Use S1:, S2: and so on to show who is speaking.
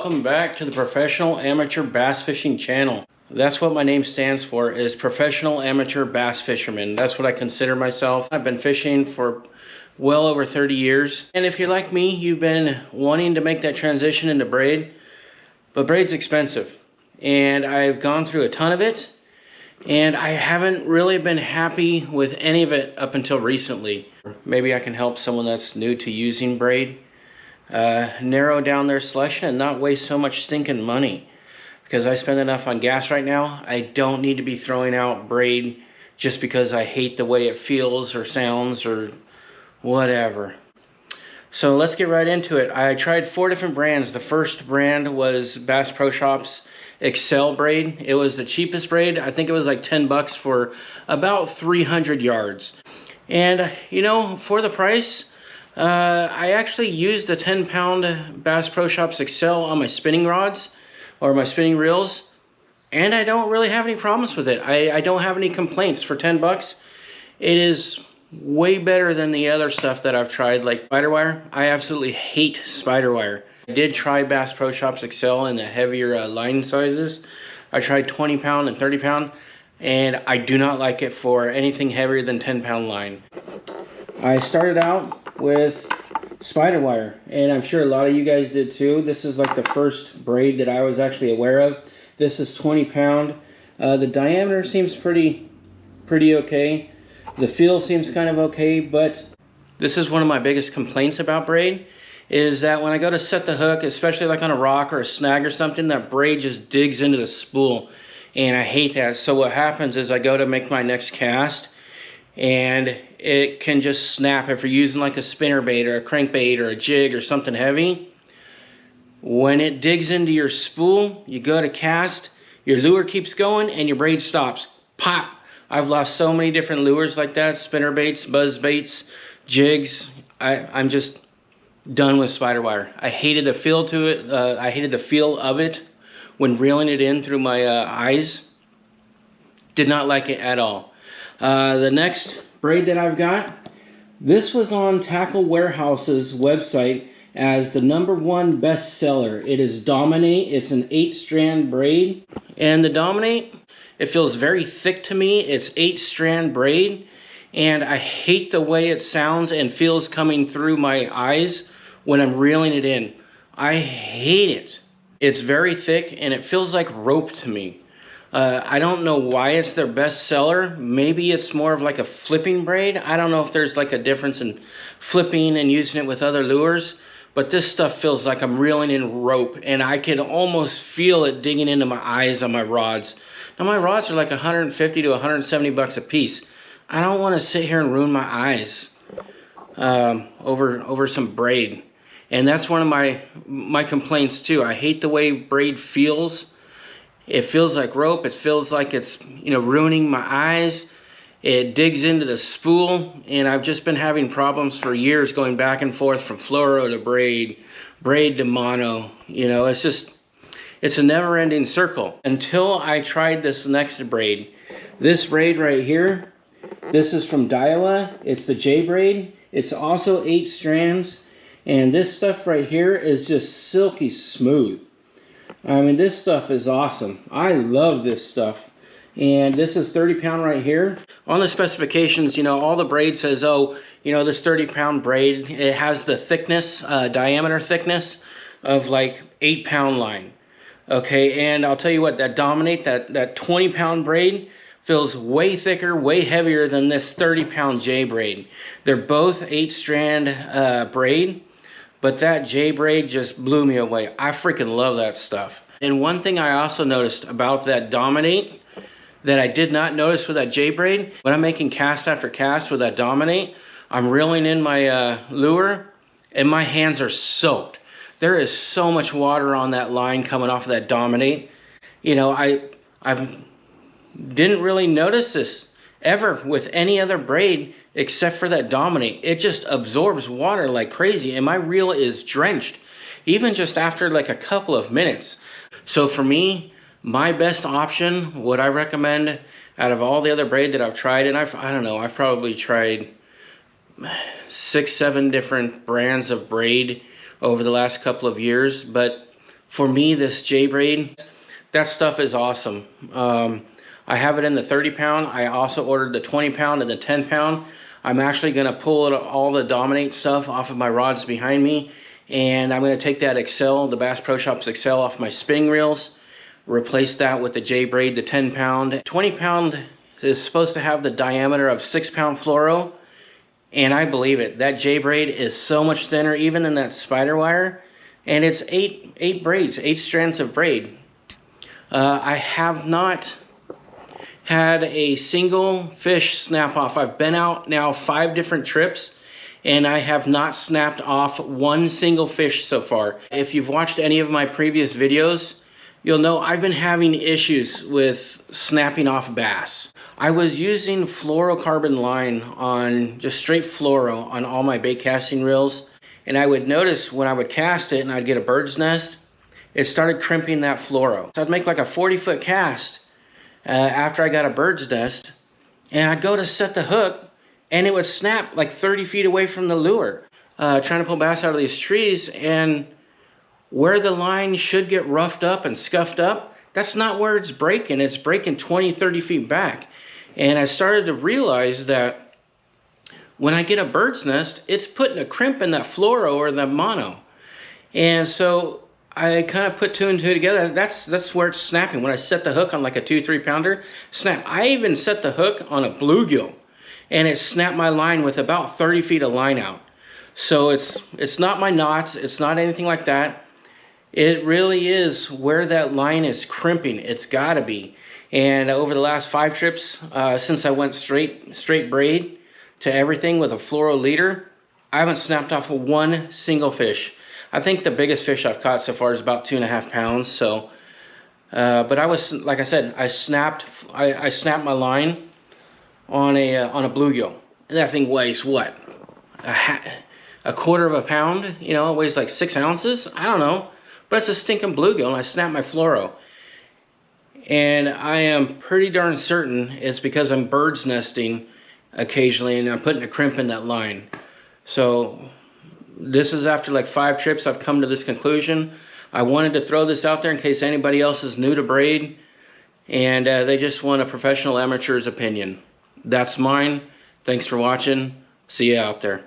S1: Welcome back to the Professional Amateur Bass Fishing Channel. That's what my name stands for, is Professional Amateur Bass Fisherman. That's what I consider myself. I've been fishing for well over 30 years. And if you're like me, you've been wanting to make that transition into braid. But braid's expensive. And I've gone through a ton of it. And I haven't really been happy with any of it up until recently. Maybe I can help someone that's new to using braid narrow down their selection and not waste so much stinking money. Because I spend enough on gas right now, I don't need to be throwing out braid just because I hate the way it feels or sounds or whatever. So let's get right into it. I tried 4 different brands. The first brand was Bass Pro Shops Excel braid. It was the cheapest braid. I think it was like 10 bucks for about 300 yards. And you know, for the price, I actually used the 10-pound Bass Pro Shops Excel on my spinning rods or my spinning reels, and I don't really have any problems with it. I don't have any complaints for 10 bucks. It is way better than the other stuff that I've tried, like spider wire. I absolutely hate spider wire. I did try Bass Pro Shops Excel in the heavier line sizes. I tried 20-pound and 30-pound, and I do not like it for anything heavier than 10-pound line. I started out with spider wire, and I'm sure a lot of you guys did too. This is like the first braid that I was actually aware of. This is 20-pound. The diameter seems pretty okay. The feel seems kind of okay, but this is one of my biggest complaints about braid, is that when I go to set the hook, especially like on a rock or a snag or something, that braid just digs into the spool, and I hate that. So what happens is I go to make my next cast, and it can just snap if you're using like a spinner bait or a crankbait or a jig or something heavy. When it digs into your spool, you go to cast, your lure keeps going and your braid stops. Pop! I've lost so many different lures like that, spinner baits, buzz baits, jigs. I'm just done with spider wire. I hated the feel to it. I hated the feel of it when reeling it in through my eyes. Did not like it at all. The next braid that I've got, this was on Tackle Warehouse's website as the #1 bestseller. It is Dominate. It's an 8-strand braid, and the Dominate, it feels very thick to me. It's 8-strand braid, and I hate the way it sounds and feels coming through my eyes when I'm reeling it in. I hate it. It's very thick and it feels like rope to me. I don't know why it's their best seller. Maybe it's more of like a flipping braid. I don't know if there's like a difference in flipping and using it with other lures, but this stuff feels like I'm reeling in rope, and I can almost feel it digging into my eyes on my rods. Now my rods are like 150 to 170 bucks a piece. I don't want to sit here and ruin my eyes over some braid. And that's one of my complaints too. I hate the way braid feels. It feels like rope. It feels like it's, you know, ruining my eyes. It digs into the spool, and I've just been having problems for years going back and forth from fluoro to braid to mono. You know, it's a never-ending circle until I tried this next braid. This braid right here, this is from Daiwa. It's the J braid. It's also 8 strands, and this stuff right here is just silky smooth. I mean, this stuff is awesome. I love this stuff. And this is 30-pound right here. On the specifications, you know, all the braid says, oh, you know, this 30-pound braid, it has the thickness, diameter thickness of like 8-pound line. Okay, and I'll tell you what, that Dominate, that 20-pound braid feels way thicker, way heavier than this 30-pound J braid. They're both 8-strand braid. But that J braid just blew me away. I freaking love that stuff. And one thing I also noticed about that Dominate that I did not notice with that J braid, when I'm making cast after cast with that Dominate, I'm reeling in my lure and my hands are soaked. There is so much water on that line coming off of that Dominate. You know, I didn't really notice this ever with any other braid except for that Dominate. It just absorbs water like crazy, and my reel is drenched even just after like a couple of minutes. So for me, my best option, what I recommend out of all the other braid that I've tried, and I don't know, I've probably tried 6, 7 different brands of braid over the last couple of years, but for me, this Braid, that stuff is awesome. I have it in the 30 pound. I also ordered the 20 pound and the 10 pound. I'm actually going to pull all the Dominate stuff off of my rods behind me, and I'm going to take that Excel, the Bass Pro Shops Excel, off my spinning reels, replace that with the Braid, the 10 pound. 20 pound is supposed to have the diameter of 6 pound fluoro, and I believe it. That Braid is so much thinner even than that spider wire, and it's eight braids, 8 strands of braid. I have not had a single fish snap off. I've been out now 5 different trips, and I have not snapped off one single fish so far. If you've watched any of my previous videos, you'll know I've been having issues with snapping off bass. I was using fluorocarbon line on just straight fluoro on all my bait casting reels, and I would notice when I would cast it and I'd get a bird's nest, it started crimping that fluoro. So I'd make like a 40-foot cast after I got a bird's nest, and I'd go to set the hook, and it would snap like 30 feet away from the lure, trying to pull bass out of these trees. And where the line should get roughed up and scuffed up, that's not where it's breaking. It's breaking 20, 30 feet back. And I started to realize that when I get a bird's nest, it's putting a crimp in that fluoro or the mono. And so I kind of put 2 and 2 together. That's where it's snapping. When I set the hook on like a 2-3 pounder, snap. I even set the hook on a bluegill, and it snapped my line with about 30 feet of line out. So it's not my knots. It's not anything like that. It really is where that line is crimping. It's got to be. And over the last 5 trips, since I went straight braid to everything with a fluoro leader, I haven't snapped off one single fish. I think the biggest fish I've caught so far is about 2.5 pounds. So, but I was, like I said, I snapped my line on a bluegill. That thing weighs what? A quarter of a pound? You know, it weighs like 6 ounces. I don't know, but it's a stinking bluegill, and I snapped my fluoro. And I am pretty darn certain it's because I'm bird's nesting occasionally, and I'm putting a crimp in that line. So this is after like 5 trips I've come to this conclusion. I wanted to throw this out there in case anybody else is new to braid and they just want a professional amateur's opinion. That's mine. Thanks for watching. See you out there.